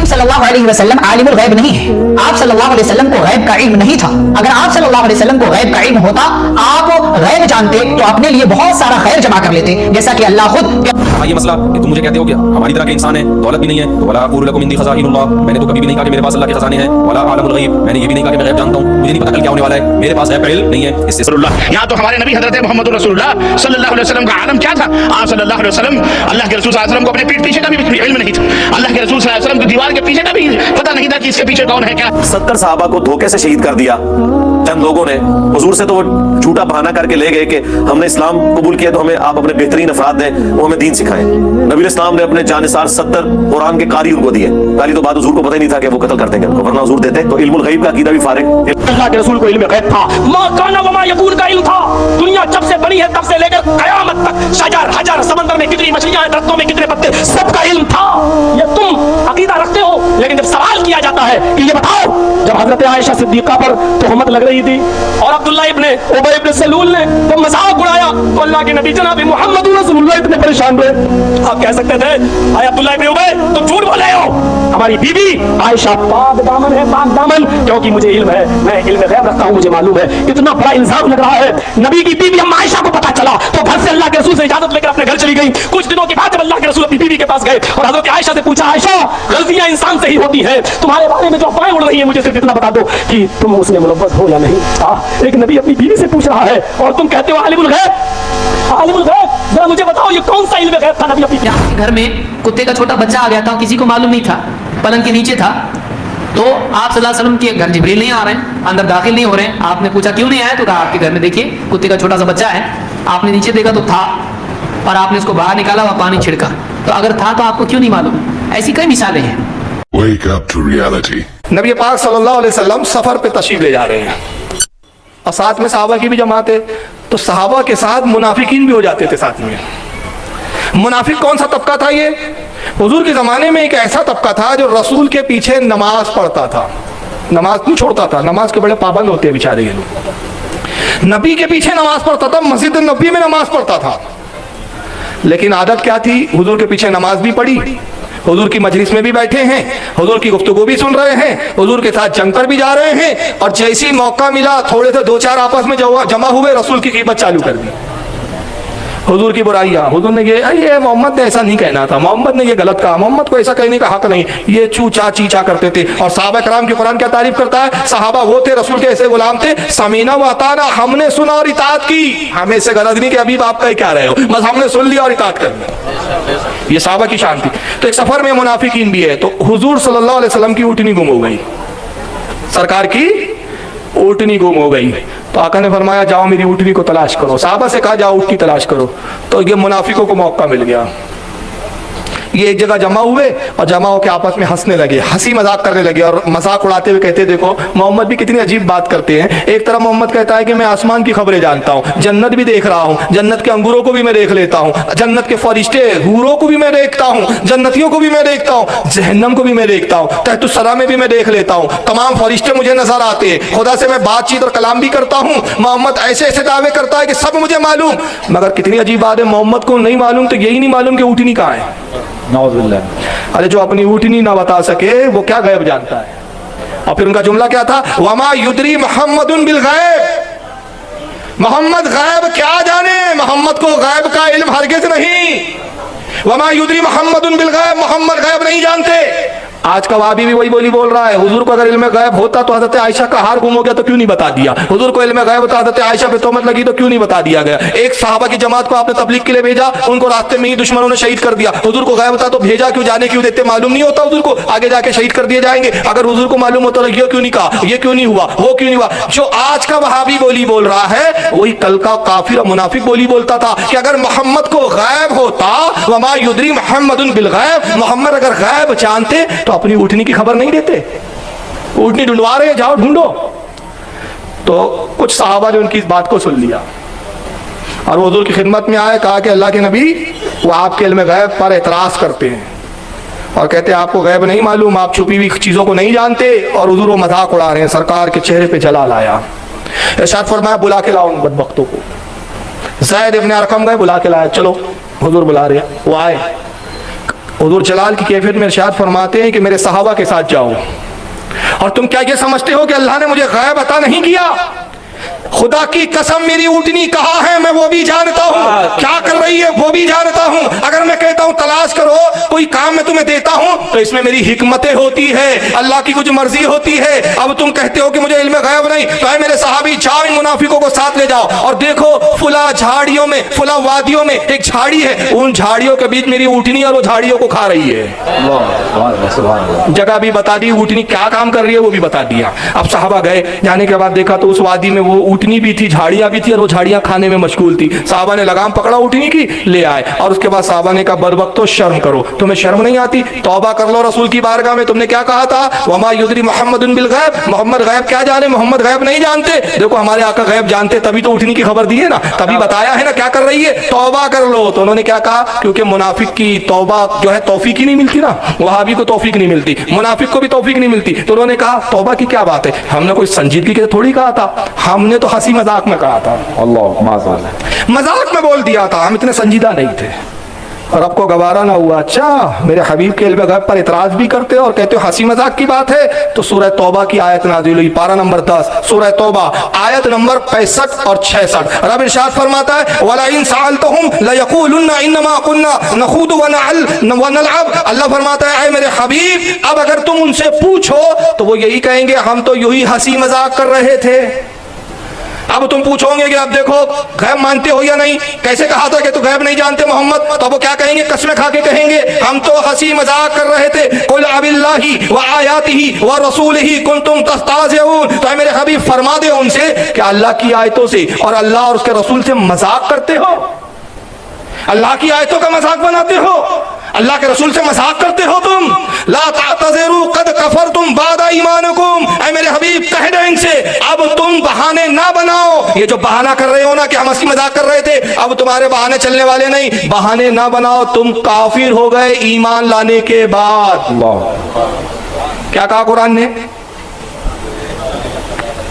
करीम सल्लल्लाहु अलैहि वसल्लम आलिमुल गैब नहीं है। आप सल्लल्लाहु अलैहि वसल्लम को गैब का इल्म नहीं था। अगर आप सल्लल्लाहु अलैहि वसल्लम को गैब का इल्म होता, आप गैब जानते तो अपने लिए बहुत सारा खैर जमा कर लेते, जैसा कि अल्लाह खुद। ये मसला कि तुम मुझे कहते हो क्या हमारी तरह के इंसान है, दौलत भी नहीं है, तो वला अक़ूलु लकुम इंदी खज़ाइनुल्लाह, मैंने तो कभी भी नहीं कहा कि मेरे पास अल्लाह के खजाने हैं, वला आलमुल गैब, मैंने ये भी नहीं कहा कि मैं गैब जानता हूं, मुझे नहीं पता कल क्या होने वाला है, मेरे पास गैब का इल्म नहीं है। इससे यहाँ तो हमारे नबी हजरत मोहम्मद रसूलुल्लाह सल्लल्लाहु अलैहि वसल्लम का आलम क्या था। आप सल्लल्लाहु अलैहि वसल्लम अल्लाह के रसूल सल्लल्लाहु अलैहि वसल्लम को अपने पीठ पीछे का भी इल्म नहीं था। अल्लाह के रसूल सल्लल्लाहु अलैहि वसल्लम को दीवार के पीछे का भी पता नहीं था कि इसके पीछे कौन है क्या। 70 सहाबा को धोखे से शहीद कर दिया चंद लोगों ने। हुजूर से तो वो झूठा बहाना करके ले गए कि हमने इस्लाम कबूल किया तो हमें आप अपने बेहतरीन अफराद दें, वो हमें दीन सिखाएं। नबी इस्लाम ने अपने जानिसार 70 कुरान के कारी उनको दिए। पहली तो बात हुजूर को पता ही नहीं था कि वो कत्ल कर देंगे उनको, वरना हुजूर देते तो इल्मुल गैब का अकीदा भी फारिग। अल्लाह के रसूल को इल्म गैब था, मा काना व मा यकून का इल्म था। दुनिया जब से बनी है तब से लेकर कयामत तक शजर हजर, समंदर में कितनी मछलियां हैं, दरख्तों में कितने पत्ते, सबका इल्म था। ये तुम अकीदा रखते हो, लेकिन जब सवाल किया जाता है कि ये बताओ, जब हजरत आयशा सिद्दीका पर तोहमत लग रही थी और अब्दुल्लाह इब्ने उबय इब्ने सलूल ने जब मजाक उड़ाया तो अल्लाह के नबी जनाब मोहम्मद रसूलुल्लाह इतने परेशान हुए। आप कह सकते थे आय अब्दुल्लाह इब्ने उबय तुम झूठ बोल रहे हो, हमारी बीबी आयशा पाक दामन है, पाक दामन, क्योंकि मुझे इल्म है, मैं इल्म गैब रखता हूं, मुझे मालूम है। इतना बड़ा इल्जाम लग रहा है। नबी की बीबी अम्मा आयशा को पता चला तो घर से अल्लाह के रसूल से इजाजत लेकर अपने घर चली गई। कुछ दिनों के बाद जब अल्लाह के रसूल अपनी बीबी के पास गए और हजरत आयशा से पूछा, आयशा गलतियां इंसान से ही होती है, तुम्हारे बारे में जो अफवाहें उड़ रही है मुझे सिर्फ इतना बता दो कि तुम उसने मुलव्वस हो या नहीं। एक नबी अपनी बीवी से पूछ रहा है और तुम कहते हो आलिमुल गैब। आलिमुल गैब, जरा मुझे बताओ ये कौन सा इल्म गैब था नबी अपनी। घर में कुत्ते का छोटा बच्चा आ गया था, किसी को मालूम नहीं था, पलंग के नीचे था, तो आप सल्लल्लाहु अलैहि वसल्लम के घर जिब्रील नहीं आ रहे हैं, अंदर दाखिल नहीं हो रहे हैं। आपने पूछा क्यों नहीं आया, तो कहा आपके घर में देखिए कुत्ते का छोटा सा बच्चा है। आपने नीचे देखा तो था और आपने उसको बाहर निकाला, वह पानी छिड़का। तो अगर था तो आपको क्यों नहीं मालूम? ऐसी कई मिसालें हैं। Wake up to reality. नबी पाक सल्लल्लाहु अलैहि वसल्लम सफर पे तशरीफ ले जा रहे हैं और साथ में सहाबा की भी जमात है, तो सहाबा के साथ मुनाफिकीन भी हो जाते थे साथ में। मुनाफिक कौन सा तबका था ये? हुजूर के ज़माने में एक ऐसा तबका था जो रसूल के पीछे नमाज पढ़ता था, नमाज नहीं छोड़ता था। नमाज के बड़े पाबंद होते हैं बेचारे ये लोग। नबी के पीछे नमाज पढ़ता था, मस्जिद नबी में नमाज पढ़ता था, लेकिन आदत क्या थी? हुजूर के पीछे नमाज भी पढ़ी, हुजूर की मजलिस में भी बैठे हैं, हुजूर की गुफ्तगू भी सुन रहे हैं, हुजूर के साथ जंग पर भी जा रहे हैं, और जैसी मौका मिला थोड़े से दो चार आपस में जमा हुए, रसूल की कीमत चालू कर दी, हुजूर की बुराइयाँ। हुजूर ने ये मोहम्मद ने ऐसा नहीं कहना था, मोहम्मद ने ये गलत कहा, मोहम्मद को ऐसा कहने का हक नहीं, ये चूचा चीचा करते थे। और सहाबा कराम की कुरान क्या तारीफ करता है? सहाबा वो थे, रसूल के ऐसे गुलाम थे, समीना व अताना, हमने सुना और इताअत की। हमें इससे गरज नहीं कि अभी आप कह क्या रहे हो, बस हमने सुन लिया और इताअत कर ली। ये सहाबा की शान थी। तो एक सफर में मुनाफिकीन भी है। तो हुजूर सल्लल्लाहु अलैहि वसल्लम की ऊँटनी गुम हो गई, सरकार की ऊँटनी गुम हो गई। तो आका ने फरमाया जाओ मेरी ऊँटनी को तलाश करो। साहबा से कहा जाओ ऊँटनी तलाश करो। तो ये मुनाफिकों को मौका मिल गया, ये एक जगह जमा हुए और जमा होकर आपस में हंसने लगे, हंसी मजाक करने लगे और मजाक उड़ाते हुए कहते देखो मोहम्मद भी कितनी अजीब बात करते हैं। एक तरफ मोहम्मद कहता है कि मैं आसमान की खबरें जानता हूँ, जन्नत भी देख रहा हूँ, जन्नत के अंगूरों को भी मैं देख लेता हूँ, जन्नत के फरिश्ते हूरों को भी मैं देखता हूँ, जन्नतियों को भी मैं देखता हूँ, जहन्नम को भी मैं देखता हूँ, तहतुस्सरा में भी मैं देख लेता हूँ, तमाम फरिश्ते मुझे नजर आते हैं, खुदा से मैं बातचीत और कलाम भी करता हूँ। मोहम्मद ऐसे ऐसे दावे करता है कि सब मुझे मालूम, मगर कितनी अजीब बात है, मोहम्मद को नहीं मालूम तो यही नहीं मालूम कि ऊँटनी कहाँ है। अरे जो अपनी ऊँटनी ना बता सके वो क्या गैब जानता है। और फिर उनका जुमला क्या था? वमा युद्री मोहम्मदुन बिल गैब, मोहम्मद गैब क्या जाने, मोहम्मद को गैब का इल्म हरगिज नहीं। वमा युद्री मोहम्मदुन बिल गैब, मोहम्मद गैब नहीं जानते। आज का वाबी भी वही बोली बोल रहा है। हुजूर को अगर इल्म गैब होता तो हज़रत आयशा का हार गुम हो गया तो क्यों नहीं बता दिया? हुजूर को इल्म गैब होता हज़रत आयशा पे तोहमत लगी तो क्यों नहीं बता दिया गया? एक सहाबा की जमात को आपने तबलीग के लिए भेजा, उनको रास्ते में ही दुश्मनों ने शहीद कर दिया। हुजूर को गैब होता तो भेजा क्यों, जाने क्यों देते? मालूम नहीं होता हुजूर को आगे जाके शहीद कर दिए जाएंगे। अगर हुजूर को मालूम होता तो ये क्यों नहीं कहा, ये क्यों नहीं हुआ, वो क्यों नहीं हुआ? जो आज का वहाबी बोली बोल रहा है वही कल का काफिर और मुनाफिक बोली बोलता था कि अगर मोहम्मद को गैब होता, वमा युद्री मोहम्मदुन बिल गैब, मोहम्मद अगर गैब जानते तो अपनी ऊँटनी की खबर नहीं देते। ऊँटनी ढूंढवा रहे हैं, जाओ ढूंढो। तो कुछ सहाबा ने उनकी इस बात को सुन लिया और वो हुजूर की खिदमत में आए, कहा कि अल्लाह के नबी वो आपके इल्म गैब पर एतराज करते हैं और कहते हैं आपको गैब नहीं मालूम, आप छुपी हुई चीज़ों को नहीं जानते। और हुजूर वो मजाक उड़ा रहे हैं। सरकार के चेहरे पे जलाल आया, इरशाद फरमाया बुला के लाओ उन बदबख्तों को। ज़ैद इब्न अरकम गए, बुला के लाया, चलो हुजूर बुला रहे हैं। वो आए, हुजूर जलाल की कैफियत में इरशाद फरमाते हैं कि मेरे सहाबा के साथ जाओ, और तुम क्या ये समझते हो कि अल्लाह ने मुझे गैब अता नहीं किया? खुदा की कसम मेरी ऊँटनी कहाँ है मैं वो भी जानता हूँ, क्या कर रही है वो भी जानता हूँ। अगर मैं कहता हूँ तलाश करो, कोई काम मैं तुम्हें देता हूँ, तो इसमें मेरी हिकमतें होती है, अल्लाह की कुछ मर्जी होती है। अब तुम कहते हो कि मुझे इल्म गैब नहीं, तो है मेरे सहाबी जाओ इन मुनाफिकों को साथ ले जाओ और देखो फुला झाड़ियों में, फुला वादियों में एक झाड़ी है, उन झाड़ियों के बीच मेरी ऊँटनी और वो झाड़ियों को खा रही है। जगह भी बता दी, ऊँटनी क्या काम कर रही है वो भी बता दिया। अब साहबा गए, जाने के बाद देखा तो उस वादी में वो ऊँटनी भी थी, झाड़ियां भी थी, और वो झाड़ियां खाने में मशगूल थी। साहबा ने लगाम पकड़ा ऊँटनी की, ले आए, और उसके बाद साहबा ने कहा बरवक्त तो शर्म करो, तुम्हें शर्म नहीं आती? तौबा कर लो रसूल की बारगाह में, तुमने क्या कहा था? वमा युदरी मोहम्मदुन बिल गैब, मोहम्मद गैब क्या जाने, मोहम्मद गैब नहीं जानते। देखो हमारे आका गैब जानते, तभी तो ऊँटनी की खबर दी है ना, तभी बताया है ना क्या कर रही है, तौबा कर लो। तो उन्होंने क्या कहा? क्योंकि मुनाफिक की तौबा जो है तौफीक ही नहीं मिलती ना, वहाबी को तौफीक नहीं मिलती, मुनाफिक को भी तौफीक नहीं मिलती। तो उन्होंने कहा तौबा की क्या बात है, हमने कोई संजीदगी के थोड़ी कहा था, हमने तो हंसी मजाक में कहा था, मजाक में बोल दिया था, हम इतने संजीदा नहीं थे। और आपको गवारा ना हुआ, अच्छा मेरे हबीब के इल्म गैब पर इतराज भी करते हो और कहते हो हंसी मजाक की बात है। तो सूरह तौबा की आयत नाज़िल हुई, पारा नंबर 10, सूरह तौबा आयत नंबर 65 और 66। रब इरशाद फरमाता है वला इन सअलतहुम लयक़ूलुन्ना इन्नमा कुन्ना नख़ूदु व नलअब। अल्लाह फरमाता है ऐ मेरे हबीब, अब अगर तुम उनसे पूछो तो वो यही कहेंगे हम तो यूं हंसी मजाक कर रहे थे। अब तुम पूछोगे कि अब देखो गैब मानते हो या नहीं, कैसे कहा था कि तू गैब नहीं जानते मोहम्मद, तो वो क्या कहेंगे? कसमें खा के कहेंगे हम तो हंसी मजाक कर रहे थे। कुल अबिल्लाहि व आयातिही व रसूलिही कुंतुम तस्ताज़िऊन। तो मेरे हबीब फरमा दे उनसे कि अल्लाह की आयतों से और अल्लाह और उसके रसूल से मजाक करते हो, अल्लाह की आयतों का मजाक बनाते हो, अल्लाह के रसूल से मजाक करते हो तुम। ला तातज़िरू कद कफरतुम बादा ईमानिकुम। ऐ मेरे हबीब कह दे इनसे अब तुम बहाने ना बनाओ, ये जो बहाना कर रहे हो ना कि हम हंसी मजाक कर रहे थे, अब तुम्हारे बहाने चलने वाले नहीं, बहाने ना बनाओ, तुम काफिर हो गए ईमान लाने के बाद। क्या कहा कुरान ने?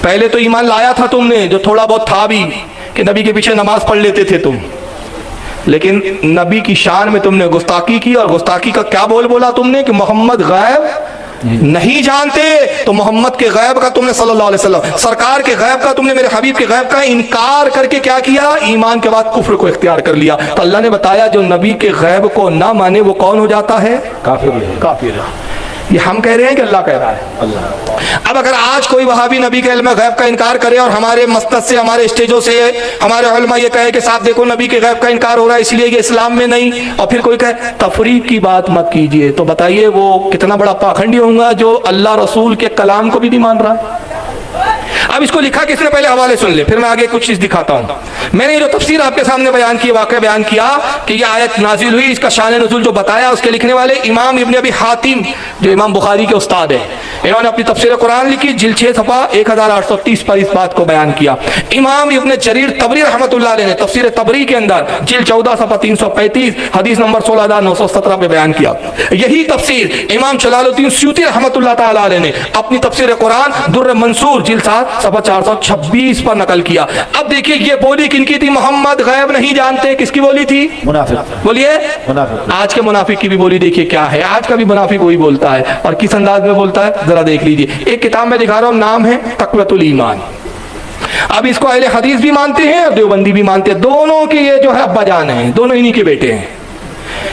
पहले तो ईमान लाया था तुमने, जो थोड़ा बहुत था भी, कि नबी के पीछे नमाज पढ़ लेते थे तुम, लेकिन नबी की शान में तुमने गुस्ताखी की। और गुस्ताखी का क्या बोला तुमने कि मोहम्मद गैब नहीं जानते। तो मोहम्मद के गैब का तुमने सल्लल्लाहु अलैहि वसल्लम सरकार के गैब का तुमने मेरे हबीब के गैब का इनकार करके क्या किया? ईमान के बाद कुफ्र को इख्तियार कर लिया। तो अल्लाह ने बताया जो नबी के गैब को ना माने वो कौन हो जाता है? काफिर। ये हम कह रहे हैं कि अल्लाह कह रहा है? अल्लाह। अब अगर आज कोई वहाबी नबी के इल्म गैब का इनकार करे और हमारे मसनद से, हमारे स्टेजों से हमारे उलमा ये कहे कि साहब देखो नबी के गैब का इनकार हो रहा है इसलिए ये इस्लाम में नहीं, और फिर कोई कहे तफरीक की बात मत कीजिए, तो बताइए वो कितना बड़ा पाखंडी होगा जो अल्लाह रसूल के कलाम को भी नहीं मान रहा है। अब इसको लिखा किसने, पहले हवाले सुन ले, फिर मैं आगे कुछ चीज दिखाता हूँ। मैंने जो तफसीर आपके सामने बयान की, वाक़या बयान किया कि ये आयत नाजिल हुई, इसका शान नुज़ूल जो बताया उसके लिखने वाले इमाम इब्न अबी हातिम जो इमाम बुखारी के उस्ताद है, इन्होंने अपनी तफसीर कुरान लिखी, जिल्द 6 सफ़ा 1830 पर इस बात को बयान किया। इमाम इब्न जरीर तबरी रहमतुल्लाह अलैह ने तफसीर तबरी के अंदर जिल्द 14 सफ़ा 335 हदीस नंबर 16917 में बयान किया। यही तफसीर इमाम जलालुद्दीन सूती रहमतुल्लाह तआला अलैह ने अपनी तफसीर कुरान दुर्र मंसूर जिल्द 7 सफ़ा 426 पर नकल किया। अब देखिए ये बोली किनकी थी? मोहम्मद गैब नहीं जानते, किसकी बोली थी? मुनाफिक। बोलिए मुनाफिक। आज के मुनाफिक की भी बोली देखिए क्या है। आज का भी मुनाफिक वही बोलता है, और किस अंदाज में बोलता है जरा देख लीजिए। एक किताब में दिखा रहा हूं, नाम है तक़वियतुल ईमान। अब इसको अहले हदीस भी मानते हैं और देवबंदी भी मानते हैं, दोनों के ये जो है अब्बा जान हैं, दोनों इन्हीं के बेटे हैं।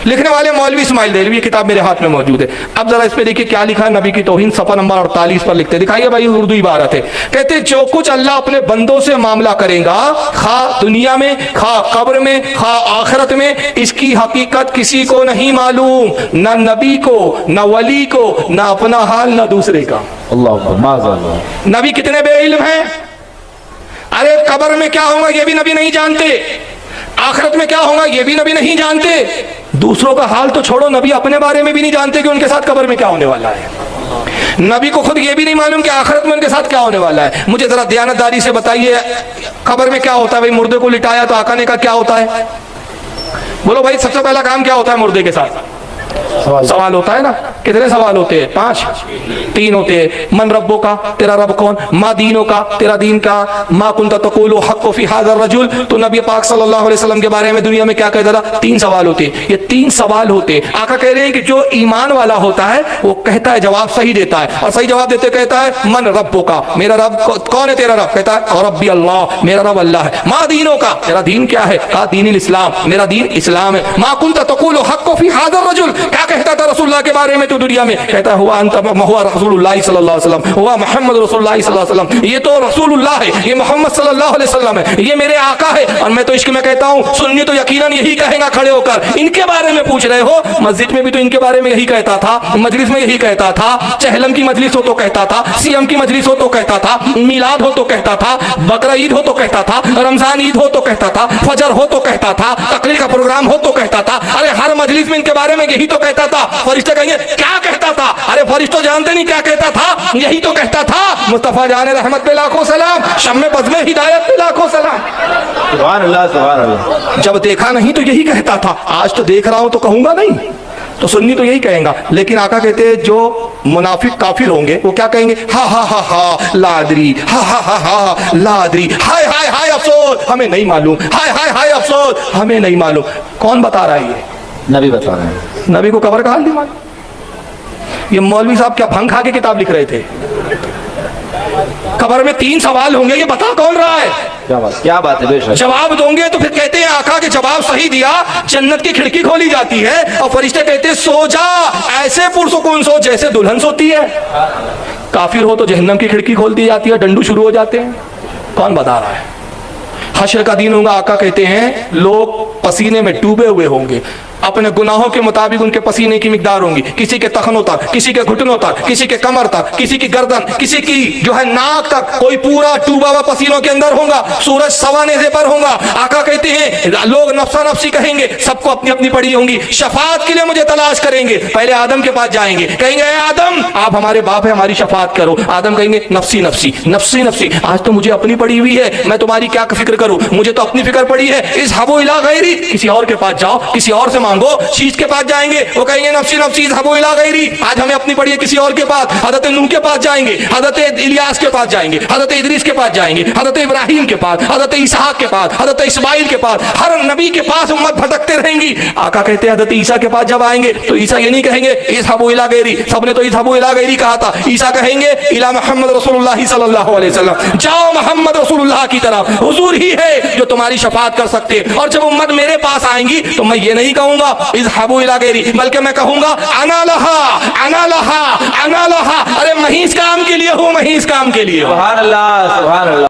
लिखने वाले मौलवी इस्माइल देलवी, ये किताब मेरे हाथ में मौजूद है। अब जरा इस पे देखिए क्या लिखा है। नबी की तौहीन सफ़ा नंबर 48 पर लिखते, दिखाइए भाई, उर्दू इबारत है। कहते जो कुछ अल्लाह अपने बंदों से मामला करेगा, खा दुनिया में, खा कब्र में, खा आखिरत में, इसकी हकीकत किसी को नहीं मालूम, न नबी को, न वली को, न अपना हाल, न दूसरे का। अल्लाह। नबी कितने बेइल्म हैं। अरे कब्र में क्या होगा ये भी नबी नहीं जानते, आखिरत में क्या होगा ये भी नबी नहीं जानते, दूसरों का हाल तो छोड़ो, नबी अपने बारे में भी नहीं जानते कि उनके साथ कब्र में क्या होने वाला है। नबी को खुद ये भी नहीं मालूम कि आखिरत में उनके साथ क्या होने वाला है। मुझे जरा दयानतदारी से बताइए कब्र में क्या होता है? भाई मुर्दे को लिटाया तो आका ने कहा क्या होता है? बोलो भाई, सबसे पहला काम क्या होता है मुर्दे के साथ? सवाल होता है ना, कितने सवाल होते हैं? 5, 3 होते हैं। मन रब्बो का, तेरा रब कौन? मा दीनों का, तेरा दीन का? मा कुंता तक़ूलु हक़्क़ु फ़ी हाज़ा रजुल, तो नबी पाक सल्लल्लाहु अलैहि वसल्लम के बारे में दुनिया में क्या कहता था? 3 सवाल होते हैं। ये 3 सवाल होते हैं। आका कह रहे हैं कि जो ईमान वाला होता है वो कहता है, जवाब सही देता है, और सही जवाब देते कहता है मन रब्बो का, मेरा रब कौन है? तेरा रब। कहता है और रब्बी अल्लाह, मेरा रब अल्लाह है। मा दीनों का, तेरा दीन क्या है? कहा दीन इस्लाम, मेरा दीन इस्लाम है। मा कुंता तक़ूलु हक़्क़ु फ़ी हाज़ा रजुल, क्या कहता था रसूलुल्लाह के बारे में तो दुनिया में? कहता हुआ अंत हुआ रसूलुल्लाह सल्लल्लाहु अलैहि वसल्लम, हुआ मोहम्मद रसूलुल्लाह सल्लल्लाहु अलैहि वसल्लम, ये तो रसूलुल्लाह है, ये मोहम्मद सल्लल्लाहु अलैहि वसल्लम है, ये मेरे आका है। और मैं तो इश्क में कहता हूँ, सुन्नी तो यकीनन यही कहेगा खड़े होकर। इनके बारे में पूछ रहे हो? मस्जिद में भी तो इनके बारे में यही कहता था, मजलिस में यही कहता था, चहलम की मजलिस हो तो कहता था, सीएम की मजलिस हो तो कहता था, मिलाद हो तो कहता था, बकरा ईद हो तो कहता था, रमजान ईद हो तो कहता था, फजर हो तो कहता था, तकरीर का प्रोग्राम हो तो कहता था। अरे हर मजलिस में इनके बारे में यही तो कहता था। फरिश्ते कहेंगे क्या कहता था? अरे फरिश्तों जानते नहीं क्या कहता था, यही तो कहता था। मुस्तफा जाने रहमत पे लाखों सलाम, शम्मे बज़्मे हिदायत पे लाखों सलाम। सुभान अल्लाह, सुभान अल्लाह। जब देखा नहीं तो यही कहता था, आज तो देख रहा हूं तो कहूंगा नहीं, तो सुन्नी तो यही कहेगा। लेकिन आका कहते हैं जो मुनाफिक काफिर होंगे वो क्या कहेंगे? हा हा हा हा लादरी, हा हा हा हा लादरी, हाय हाय हाय अफसोस हमें नहीं मालूम, हाय हाय हाय अफसोस हमें नहीं मालूम। कौन बता रहा है ये? नबी बता रहे हैं। नबी को कब्र का हाल नहीं मालूम? ये मौलवी साहब क्या भंग खा के किताब लिख रहे थे? कब्र में 3 सवाल होंगे, ये बता कौन रहा है? क्या बात है बेशक। जवाब दोगे तो फिर कहते हैं आका के जवाब सही दिया, जन्नत की खिड़की खोली जाती है, और फरिश्ते कहते हैं सो जा, ऐसे पुरसुकून सो जैसे दुल्हन सोती है। काफिर हो तो जहन्नम की खिड़की खोल दी जाती है, डंडू शुरू हो जाते हैं। कौन बता रहा है? हश्र का दिन होगा, आका कहते हैं लोग पसीने में डूबे हुए होंगे, अपने गुनाहों के मुताबिक उनके पसीने की मिकदार होंगी, किसी के तखनों तक, किसी के घुटनों तक, किसी के कमर तक, किसी की गर्दन, किसी की जो है नाक तक, कोई पूरा डूबा हुआ पसीनों के अंदर होगा, सूरज सवा नेज़े पर होगा। आका कहते हैं लोग नफ्सा नफ्सी कहेंगे, सबको अपनी अपनी पड़ी होंगी, शफात के लिए मुझे तलाश करेंगे। पहले आदम के पास जाएंगे, कहेंगे आदम आप हमारे बाप है, हमारी शफात करो। आदम कहेंगे नफ्सी नफ्सी नफ्सी नफ्सी, आज तो मुझे अपनी पड़ी हुई है, मैं तुम्हारी क्या फिक्र करूं, मुझे तो अपनी फिक्र पड़ी है। इस हबो इला गैरी, किसी और के पास जाओ, किसी और से मांगो। शीश के पास जाएंगे, वो कहेंगे नफ्सी नफ्सी हबो इला गैरी, आज हमें अपनी पड़ी है किसी और के पास। हजरत नूह के पास जाएंगे, हजरत इलियास के पास जाएंगे, हजरत इदरीस के पास जाएंगे, हजरत इब्राहिम के पास, हजरत इसहाक के पास, हजरत इस्माइल के पास, हर नबी के पास उम्मत भटकते रहेंगी। आका कहते हैं हजरत ईसा के पास जब आएंगे तो ईसा ये नहीं कहेंगे इस हबो इला गैरी, सबने तो इस हबो इला गैरी कहा था। ईसा कहेंगे इला मोहम्मद रसूलुल्लाह सल्लल्लाहु अलैहि वसल्लम, जाओ मोहम्मद रसूलुल्लाह की तरफ, हुजूर ही है जो तुम्हारी शफात कर सकते। और जब उम्मत मेरे पास आएंगी तो मैं ये नहीं कहूंगा इस हबो इला गैरी, बल्कि मैं कहूंगा अना लहा अना लहा अना लहा। अरे मैं इस काम के लिए हूं, मैं इस काम के लिए हूं। सुभान अल्लाह, सुभान अल्लाह।